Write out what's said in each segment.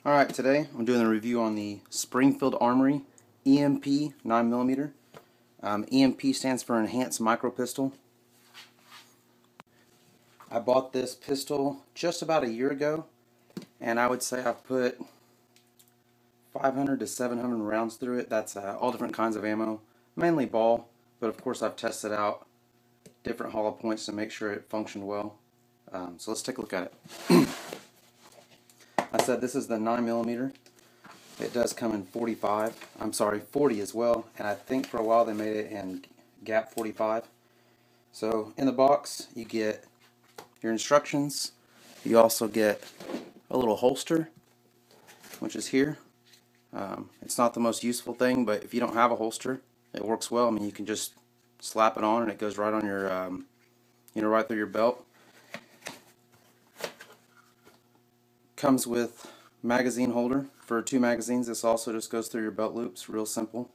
Alright, today I'm doing a review on the Springfield Armory EMP 9mm. EMP stands for Enhanced Micro Pistol. I bought this pistol just about a year ago, and I would say I've put 500 to 700 rounds through it. That's all different kinds of ammo, mainly ball, but of course I've tested out different hollow points to make sure it functioned well. So let's take a look at it. I said this is the 9mm. It does come in 40 as well, and I think for a while they made it in gap 45. So in the box you get your instructions. You also get a little holster, which is here. It's not the most useful thing, but if you don't have a holster, it works well. I mean, you can just slap it on and it goes right on your, right through your belt. Comes with magazine holder for 2 magazines. This also just goes through your belt loops, real simple.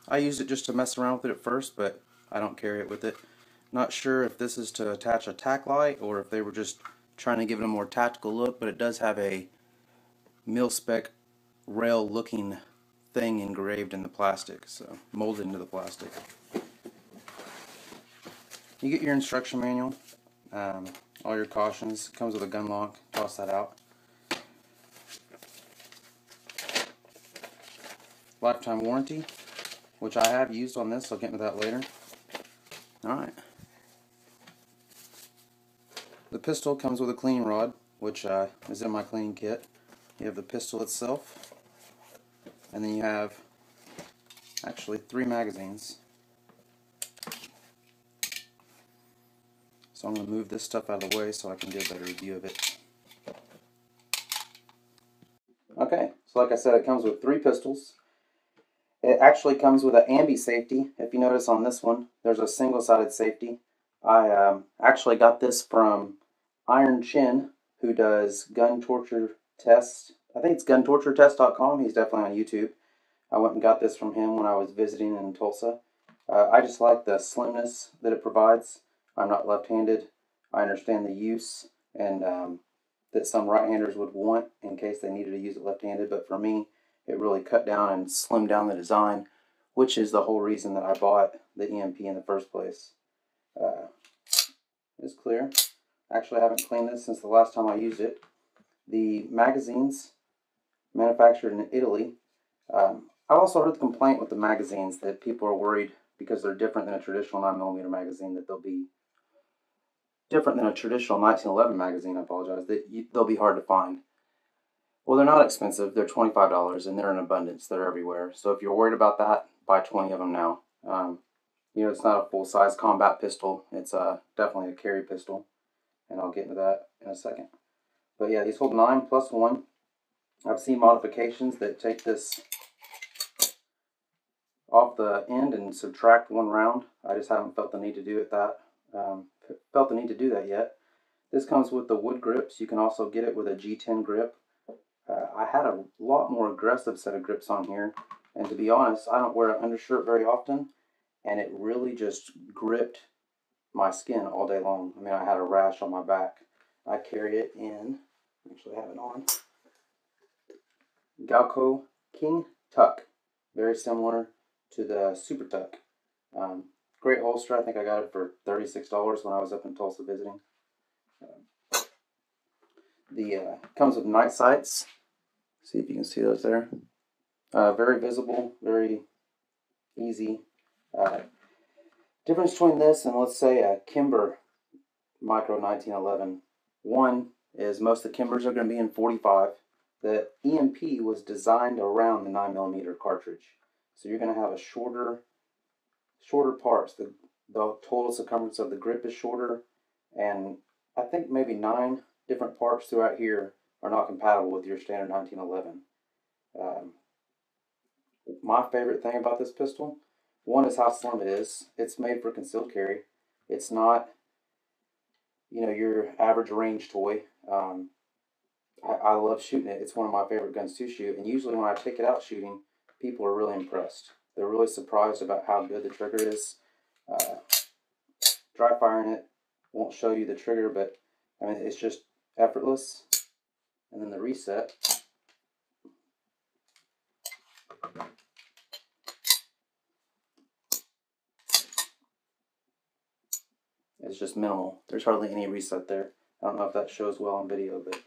I used it just to mess around with it at first, but I don't carry it with it. Not sure if this is to attach a tack light or if they were just trying to give it a more tactical look, but it does have a mil-spec rail looking thing engraved in the plastic, so molded into the plastic. You get your instruction manual, all your cautions. Comes with a gun lock. Toss that out. Lifetime warranty, which I have used on this. I'll get into that later. Alright. The pistol comes with a cleaning rod, which is in my cleaning kit. You have the pistol itself, and then you have actually 3 magazines. So I'm going to move this stuff out of the way so I can get a better view of it. Okay, so like I said, it comes with 3 pistols. It actually comes with an ambi safety. If you notice on this one, there's a single-sided safety. I actually got this from Iron Chin, who does gun torture tests. I think it's guntorturetest.com. He's definitely on YouTube. I went and got this from him when I was visiting in Tulsa. I just like the slimness that it provides. I'm not left-handed. I understand the use and that some right-handers would want in case they needed to use it left-handed, but for me, it really cut down and slimmed down the design, which is the whole reason that I bought the EMP in the first place. It's clear. Actually, I haven't cleaned this since the last time I used it. The magazines, manufactured in Italy. I've also heard the complaint with the magazines that people are worried because they're different than a traditional 9mm magazine, that they'll be different than a traditional 1911 magazine, I apologize, that they'll be hard to find. Well, they're not expensive. They're $25, and they're in abundance. They're everywhere. So if you're worried about that, buy 20 of them now. It's not a full-size combat pistol. It's definitely a carry pistol, and I'll get into that in a second. But yeah, these hold 9+1. I've seen modifications that take this off the end and subtract 1 round. I just haven't felt the need to do that yet. This comes with the wood grips. You can also get it with a G10 grip. I had a lot more aggressive set of grips on here, and to be honest, I don't wear an undershirt very often, and it really just gripped my skin all day long. I mean, I had a rash on my back. I carry it in, actually have it on, Galco King Tuck, very similar to the Super Tuck. Great holster. I think I got it for $36 when I was up in Tulsa visiting. Comes with night sights. See if you can see those there. Very visible, very easy. Difference between this and, let's say, a Kimber Micro 1911. One is most of the Kimbers are going to be in 45. The EMP was designed around the 9mm cartridge. So you're going to have a shorter parts. The total circumference of the grip is shorter, and I think maybe 9 different parts throughout here are not compatible with your standard 1911. My favorite thing about this pistol, one is how slim it is. It's made for concealed carry. It's not, your average range toy. I love shooting it. It's one of my favorite guns to shoot, and usually when I take it out shooting, people are really impressed. They're really surprised about how good the trigger is. Dry firing it won't show you the trigger, but I mean, it's just effortless. And then the reset It's just minimal. There's hardly any reset there. I don't know if that shows well on video, but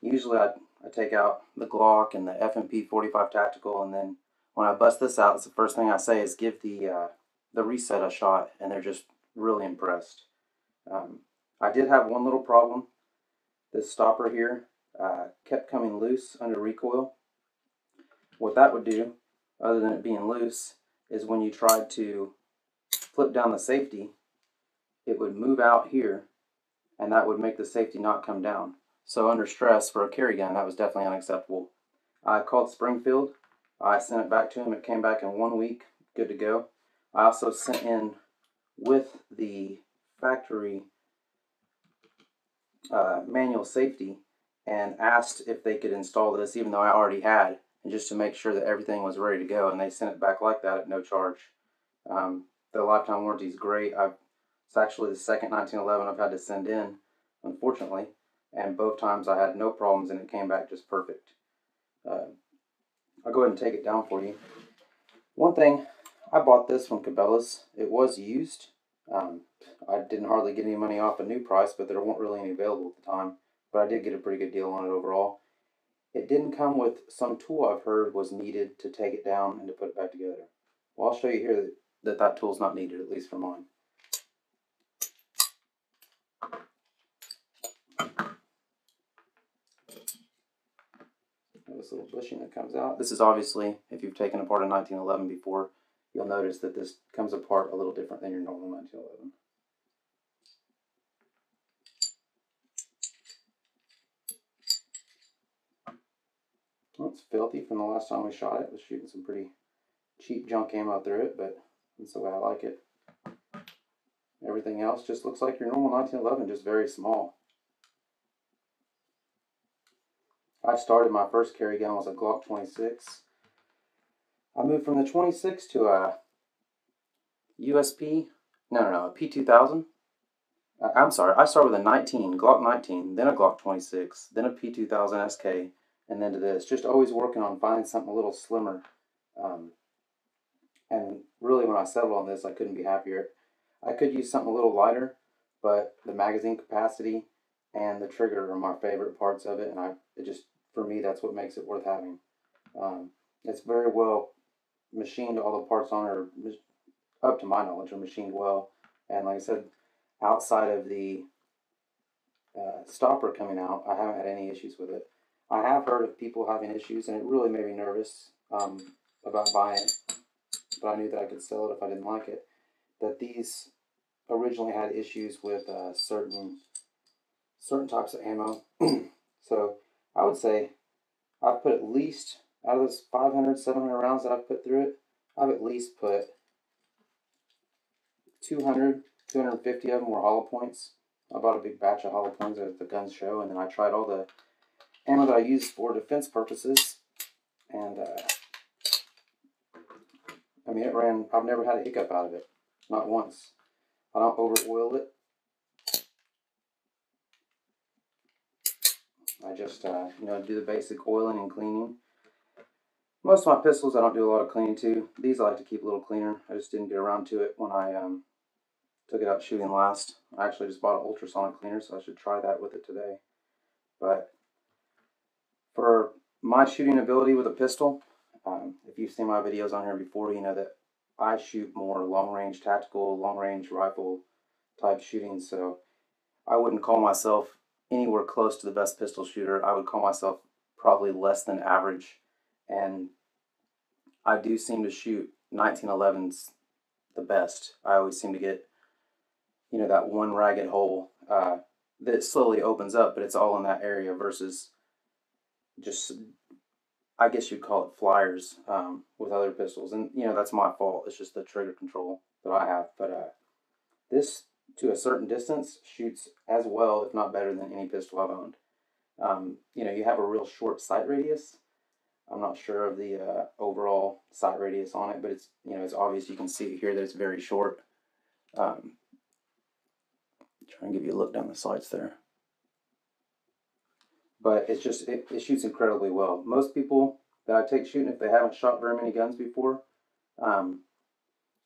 usually I take out the Glock and the FMP 45 Tactical, and then when I bust this out, it's the first thing I say is give the reset a shot, and they're just really impressed. I did have one little problem. This stopper here kept coming loose under recoil. What that would do, other than it being loose, is when you tried to flip down the safety, it would move out here, and that would make the safety not come down. So under stress for a carry gun, that was definitely unacceptable. I called Springfield. I sent it back to him. It came back in 1 week, good to go. I also sent in with the factory manual safety and asked if they could install this, even though I already had, and just to make sure that everything was ready to go, and they sent it back like that at no charge. The lifetime warranty is great. It's actually the second 1911 I've had to send in, unfortunately, and both times I had no problems and it came back just perfect. I'll go ahead and take it down for you. One thing, I bought this from Cabela's. It was used. I didn't hardly get any money off a new price, but there weren't really any available at the time. But I did get a pretty good deal on it overall. It didn't come with some tool I've heard was needed to take it down and to put it back together. Well, I'll show you here that tool's not needed, at least for mine. This little bushing that comes out. This is obviously, if you've taken apart a 1911 before, you'll notice that this comes apart a little different than your normal 1911. Well, it's filthy from the last time we shot it. I was shooting some pretty cheap junk ammo through it, but that's the way I like it. Everything else just looks like your normal 1911, just very small. I started my first carry gun was a Glock 26. I moved from the 26 to a USP, a P2000. I'm sorry, I started with a Glock 19, then a Glock 26, then a P2000 SK, and then to this. Just always working on finding something a little slimmer. And really when I settled on this, I couldn't be happier. I could use something a little lighter, but the magazine capacity and the trigger are my favorite parts of it, and for me, that's what makes it worth having. It's very well machined. All the parts on it are, up to my knowledge, are machined well. And like I said, outside of the stopper coming out, I haven't had any issues with it. I have heard of people having issues, and it really made me nervous about buying it. But I knew that I could sell it if I didn't like it. That these originally had issues with certain types of ammo. So I would say I've put at least, out of those 500, 700 rounds that I've put through it, I've at least put 200, 250 of them were hollow points. I bought a big batch of hollow points at the gun show, and then I tried all the ammo that I use for defense purposes, and I mean, it ran. I've never had a hiccup out of it, not once. I don't over oil it. I just do the basic oiling and cleaning. Most of my pistols I don't do a lot of cleaning to. These I like to keep a little cleaner. I just didn't get around to it when I took it out shooting last. I actually just bought an ultrasonic cleaner, so I should try that with it today. But for my shooting ability with a pistol, if you've seen my videos on here before, you know that I shoot more long-range tactical, long-range rifle type shooting, so I wouldn't call myself anywhere close to the best pistol shooter. I would call myself probably less than average, and I do seem to shoot 1911s the best. I always seem to get, that one ragged hole that slowly opens up, but it's all in that area versus just, I guess you'd call it flyers with other pistols. And, that's my fault. It's just the trigger control that I have. But this, to a certain distance, shoots as well, if not better, than any pistol I've owned. You have a real short sight radius. I'm not sure of the overall sight radius on it, but it's obvious. You can see here that it's very short. Try and give you a look down the sights there. But it's just, it shoots incredibly well. Most people that I take shooting if they haven't shot very many guns before. Um,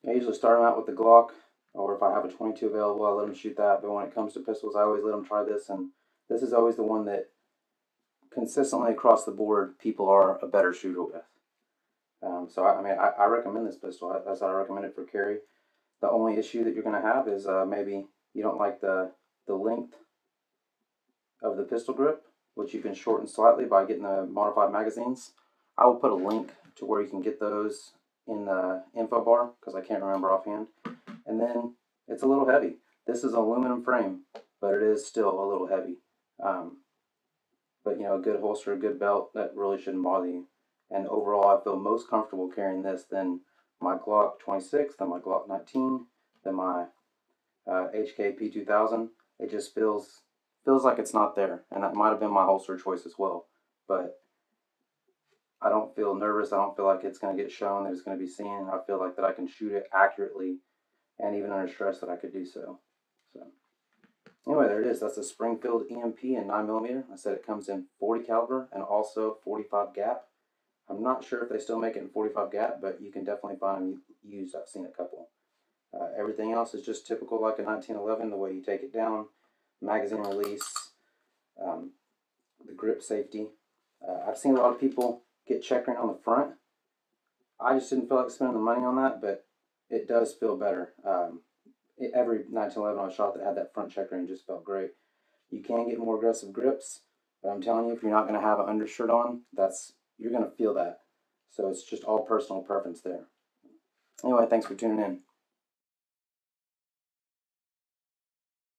I usually start them out with the Glock, or if I have a 22 available, I let them shoot that. But when it comes to pistols, I always let them try this, and this is always the one that consistently across the board people are a better shooter with. So I mean, I recommend this pistol. That's how I recommend it for carry. The only issue that you're going to have is maybe you don't like the length of the pistol grip, which you can shorten slightly by getting the modified magazines. I will put a link to where you can get those in the info bar because I can't remember offhand. And then it's a little heavy. This is an aluminum frame, but it is still a little heavy. But you know, a good holster, a good belt, that really shouldn't bother you. And overall, I feel most comfortable carrying this than my Glock 26, than my Glock 19, than my HK P2000. It just feels like it's not there, and that might have been my holster choice as well. But I don't feel nervous. I don't feel like it's going to get shown, that it's going to be seen. I feel like that I can shoot it accurately, and even under stress that I could do so. So anyway, there it is. That's a Springfield EMP in 9mm. I said it comes in 40 caliber and also 45 gap. I'm not sure if they still make it in 45 gap, but you can definitely find them used. I've seen a couple. Everything else is just typical like a 1911, the way you take it down, magazine release, the grip safety. I've seen a lot of people get checkering on the front. I just didn't feel like spending the money on that, but it does feel better. Every 1911 I shot that had that front checkering just felt great. You can get more aggressive grips, but I'm telling you, if you're not going to have an undershirt on, you're going to feel that. So it's just all personal preference there. Anyway, thanks for tuning in.